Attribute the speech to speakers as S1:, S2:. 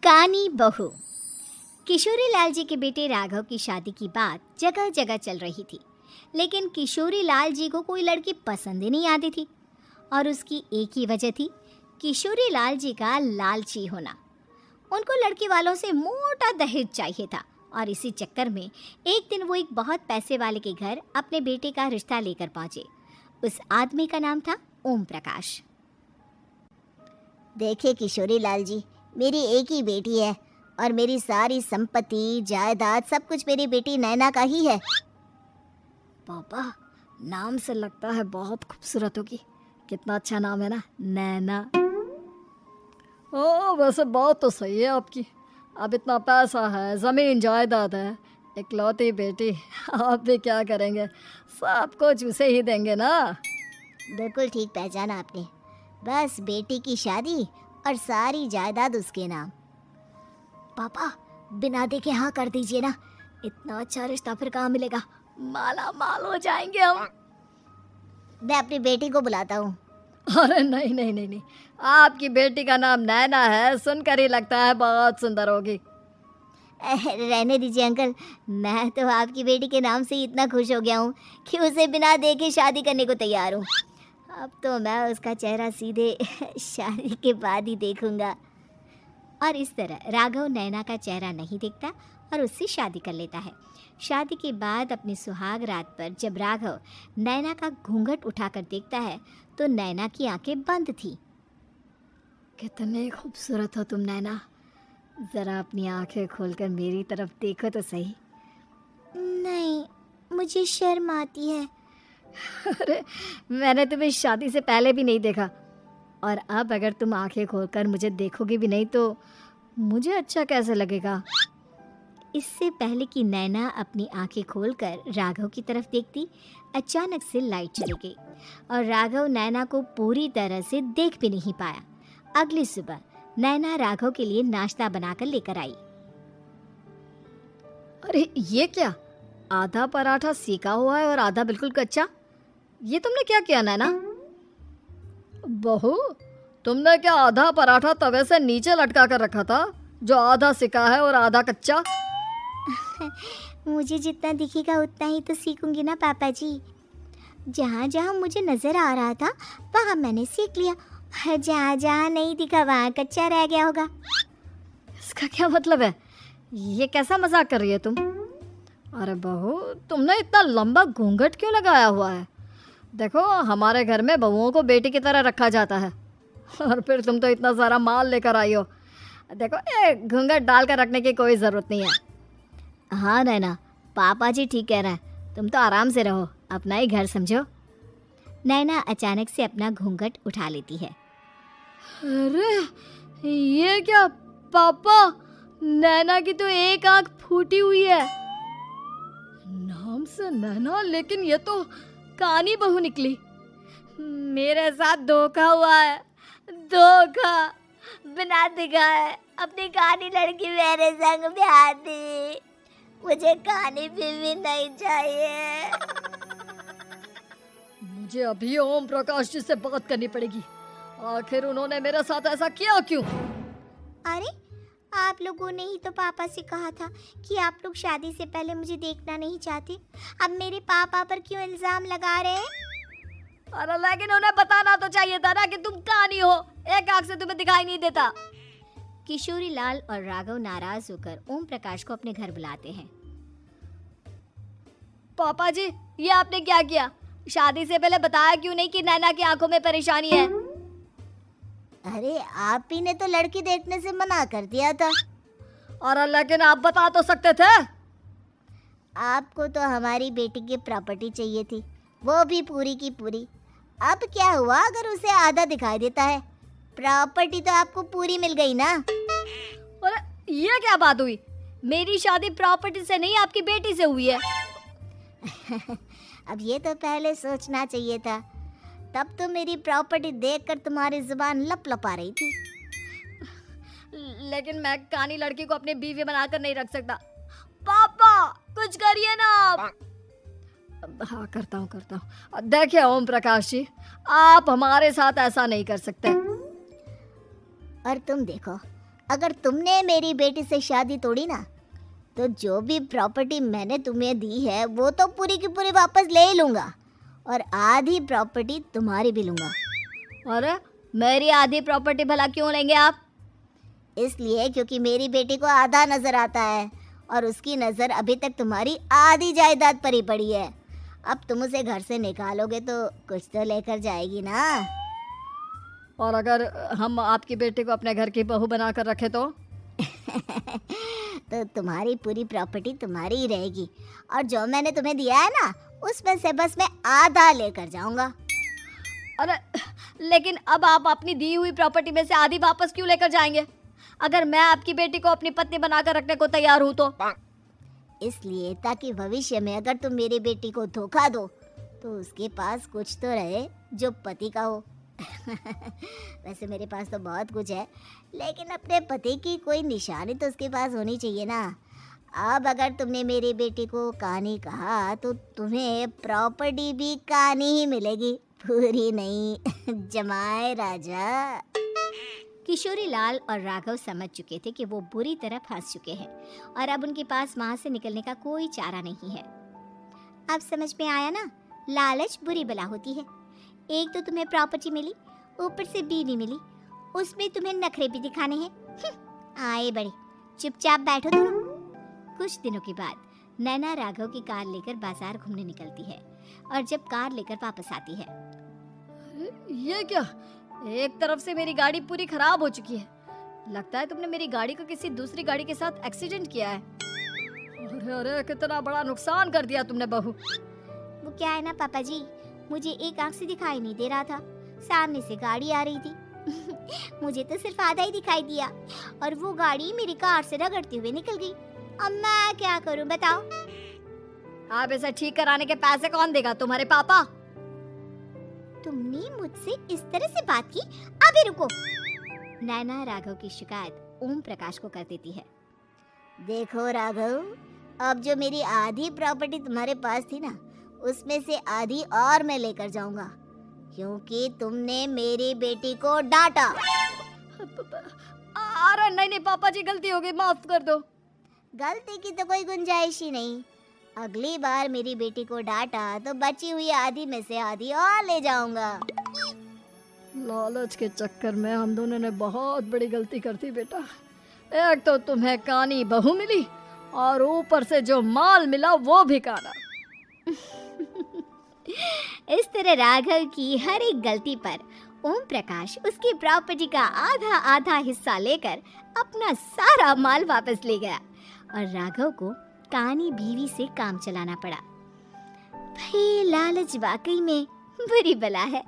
S1: कानी बहू। किशोरी लाल जी के बेटे राघव की शादी की बात जगह जगह चल रही थी, लेकिन किशोरी लाल जी को कोई लड़की पसंद ही नहीं आती थी। और उसकी एक ही वजह थी, किशोरी लाल जी का लालची होना। उनको लड़की वालों से मोटा दहेज चाहिए था और इसी चक्कर में एक दिन वो एक बहुत पैसे वाले के घर अपने बेटे का रिश्ता लेकर पहुंचे। उस आदमी का नाम था ओम प्रकाश।
S2: देखिए किशोरी लाल जी, मेरी एक ही बेटी है और मेरी सारी संपत्ति जायदाद सब कुछ मेरी बेटी नैना का ही है।
S3: पापा, नाम से लगता है बहुत खूबसूरत होगी। कितना अच्छा नाम है ना, नैना। ओ, वैसे बात तो सही है आपकी। अब इतना पैसा है, ज़मीन जायदाद है, इकलौती बेटी, आप भी क्या करेंगे? सब कुछ उसे ही देंगे ना।
S2: बिल्कुल ठीक पहचाना आपने। बस बेटी की शादी और सारी जायदाद उसके नाम।
S3: पापा, बिना देखे हाँ कर दीजिए ना। इतना अच्छा रिश्ता फिर कहाँ मिलेगा? माला माल हो जाएंगे हम।
S2: मैं अपनी बेटी को बुलाता हूँ।
S3: अरे नहीं नहीं नहीं नहीं, आपकी बेटी का नाम नैना है, सुनकर ही लगता है बहुत सुंदर होगी।
S2: रहने दीजिए अंकल, मैं तो आपकी बेटी के नाम से ही इतना खुश हो गया हूँ कि उसे बिना देखे शादी करने को तैयार हूँ। अब तो मैं उसका चेहरा सीधे शादी के बाद ही देखूंगा।
S1: और इस तरह राघव नैना का चेहरा नहीं देखता और उससे शादी कर लेता है। शादी के बाद अपनी सुहाग रात पर जब राघव नैना का घूंघट उठाकर देखता है तो नैना की आंखें बंद थी।
S3: कितने खूबसूरत हो तुम नैना, ज़रा अपनी आंखें खोलकर मेरी तरफ देखो तो सही।
S2: नहीं, मुझे शर्म आती है।
S3: अरे, मैंने तुम्हें शादी से पहले भी नहीं देखा, और अब अगर तुम आंखें खोलकर मुझे देखोगी भी नहीं तो मुझे अच्छा कैसे लगेगा?
S1: इससे पहले कि नैना अपनी आंखें खोलकर राघव की तरफ देखती, अचानक से लाइट चली गई और राघव नैना को पूरी तरह से देख भी नहीं पाया। अगली सुबह नैना राघव के लिए नाश्ता बनाकर लेकर आई।
S3: अरे ये क्या, आधा पराठा सेका हुआ है और आधा बिल्कुल कच्चा। ये तुमने क्या किया नैना? बहू, तुमने क्या आधा पराठा तवे से नीचे लटका कर रखा था, जो आधा सेका है और आधा कच्चा?
S2: मुझे जितना दिखेगा उतना ही तो सीखूंगी ना पापा जी। जहाँ जहाँ मुझे नजर आ रहा था वहाँ मैंने सीख लिया, जहाँ जहाँ नहीं दिखा वहाँ कच्चा रह गया होगा।
S3: इसका क्या मतलब है? ये कैसा मजाक कर रही है तुम? अरे बहू, तुमने इतना लंबा घूंघट क्यों लगाया हुआ है? देखो, हमारे घर में बहुओं को बेटी की तरह रखा जाता है, और फिर तुम तो इतना सारा माल लेकर आई हो। देखो, ये घूंघट डाल कर रखने की कोई ज़रूरत नहीं है।
S1: हाँ नैना, पापा जी ठीक कह रहे हैं, तुम तो आराम से रहो, अपना ही घर समझो। नैना अचानक से अपना घूंघट उठा लेती है।
S3: अरे ये क्या पापा, नैना की तो एक आंख फूटी हुई है। नाम से नैना, लेकिन ये तो कानी बहू निकली। मेरे साथ धोखा हुआ है, धोखा।
S2: बिना दिखाए अपनी कानी लड़की मेरे संग ब्याह दी। मुझे कानी बीवी नहीं चाहिए।
S3: मुझे अभी ओम प्रकाश जी से बात करनी पड़ेगी। आखिर उन्होंने मेरे साथ ऐसा किया क्यों?
S2: अरे, आप लोगों ने ही तो पापा से कहा था कि आप लोग शादी से पहले मुझे देखना नहीं चाहते। अब मेरे पापा पर क्यों इल्जाम लगा रहे हैं?
S3: अरे लेकिन उन्हें बताना तो चाहिए था ना कि तुम कानी हो, एक आंख से तुम्हें दिखाई नहीं देता।
S1: किशोरी लाल और राघव नाराज होकर ओम प्रकाश को अपने घर बुलाते हैं।
S3: पापा जी, ये आपने क्या किया? शादी से पहले बताया क्यों नहीं कि नैना की आंखों में परेशानी है?
S2: अरे, आप ही ने तो लड़की देखने से मना कर दिया था।
S3: और लेकिन आप बता तो सकते थे।
S2: आपको तो हमारी बेटी की प्रॉपर्टी चाहिए थी, वो भी पूरी की पूरी। अब क्या हुआ अगर उसे आधा दिखाई देता है? प्रॉपर्टी तो आपको पूरी मिल गई ना।
S3: और ये क्या बात हुई? मेरी शादी प्रॉपर्टी से नहीं, आपकी बेटी से हुई है।
S2: अब ये तो पहले सोचना चाहिए था, तब तो मेरी प्रॉपर्टी देखकर तुम्हारी जुबान लपलपा रही थी।
S3: लेकिन मैं कानी लड़की को अपनी बीवी बनाकर नहीं रख सकता। पापा, कुछ करिए ना आप। हाँ, करता हूँ। देखिए ओम प्रकाश जी, आप हमारे साथ ऐसा नहीं कर सकते।
S2: और तुम देखो, अगर तुमने मेरी बेटी से शादी तोड़ी ना, तो जो भी प्रॉपर्टी मैंने तुम्हें दी है वो तो पूरी की पूरी वापस ले ही लूँगा, और आधी प्रॉपर्टी तुम्हारी भी लूँगा।
S3: अरे मेरी आधी प्रॉपर्टी भला क्यों लेंगे आप?
S2: इसलिए क्योंकि मेरी बेटी को आधा नज़र आता है और उसकी नज़र अभी तक तुम्हारी आधी जायदाद पर ही पड़ी है। अब तुम उसे घर से निकालोगे तो कुछ तो लेकर जाएगी ना।
S3: और अगर हम आपकी बेटी को अपने घर की बहू बना कर रखे तो?
S2: तो तुम्हारी पूरी प्रॉपर्टी तुम्हारी ही रहेगी, और जो मैंने तुम्हें दिया है ना, उसमें से बस मैं आधा लेकर जाऊंगा।
S3: अरे लेकिन अब आप अपनी दी हुई प्रॉपर्टी में से आधी वापस क्यों लेकर जाएंगे? अगर मैं आपकी बेटी को अपनी पत्नी बनाकर रखने को तैयार हूँ तो?
S2: इसलिए ताकि भविष्य में अगर तुम मेरी बेटी को धोखा दो तो उसके पास कुछ तो रहे जो पति का हो। वैसे मेरे पास तो बहुत कुछ है, लेकिन अपने पति की कोई निशानी तो उसके पास होनी चाहिए ना। अब अगर तुमने मेरी बेटी को कहानी कहा तो तुम्हें प्रॉपर्टी भी कहानी ही मिलेगी, पूरी नहीं। जमाए राजा।
S1: किशोरी लाल और राघव समझ चुके थे कि वो बुरी तरह फंस चुके हैं और अब उनके पास वहां से निकलने का कोई चारा नहीं है। अब समझ में आया ना, लालच बुरी बला होती है। एक तो तुम्हें प्रॉपर्टी मिली, ऊपर से बीवी मिली, उसमें तुम्हें नखरे भी दिखाने हैं। आए बड़े, चुपचाप बैठो तुम। कुछ दिनों के बाद नैना राघव की कार लेकर बाजार घूमने निकलती है और जब कार लेकर वापस आती है,
S3: ये क्या? एक तरफ से मेरी गाड़ी पूरी खराब हो चुकी है। लगता है तुमने मेरी गाड़ी को किसी दूसरी गाड़ी के साथ एक्सीडेंट किया है। अरे अरे कितना बड़ा नुकसान कर दिया तुमने बहू।
S1: वो क्या है ना पापा जी, मुझे एक आंख से दिखाई नहीं दे रहा था, सामने से गाड़ी आ रही थी। मुझे तो सिर्फ आधा ही दिखाई दिया और वो गाड़ी मेरी कार से रगड़ते हुए निकल गई। अब मैं क्या करूं बताओ?
S3: आप इसे ठीक कराने के पैसे कौन देगा? तुम्हारे पापा?
S1: तुमने मुझसे इस तरह से बात की? अभी रुको। नैना राघव की शिकायत ओम प्रकाश को कर देती है।
S2: देखो राघव, अब जो मेरी आधी प्रॉपर्टी तुम्हारे पास थी ना, उसमें से आधी और मैं लेकर जाऊंगा, क्योंकि तुमने मेरी बेटी को डांटा।
S3: अरे नहीं नहीं पापा जी, गलती हो गई, माफ कर दो।
S2: गलती की तो कोई गुंजाइश ही नहीं। अगली बार मेरी बेटी को डांटा तो बची हुई आधी में से आधी और ले जाऊंगा।
S3: लालच के चक्कर में हम दोनों ने बहुत बड़ी गलती कर दी बेटा। एक तो तुम्हें कानी बहू मिली और ऊपर से जो माल मिला वो भी काना।
S1: इस तरह राघव की हर एक गलती पर ओम प्रकाश उसकी प्रॉपर्टी का आधा आधा हिस्सा लेकर अपना सारा माल वापस ले गया और राघव को कानी बीवी से काम चलाना पड़ा। भाई लालच वाकई में बुरी बला है।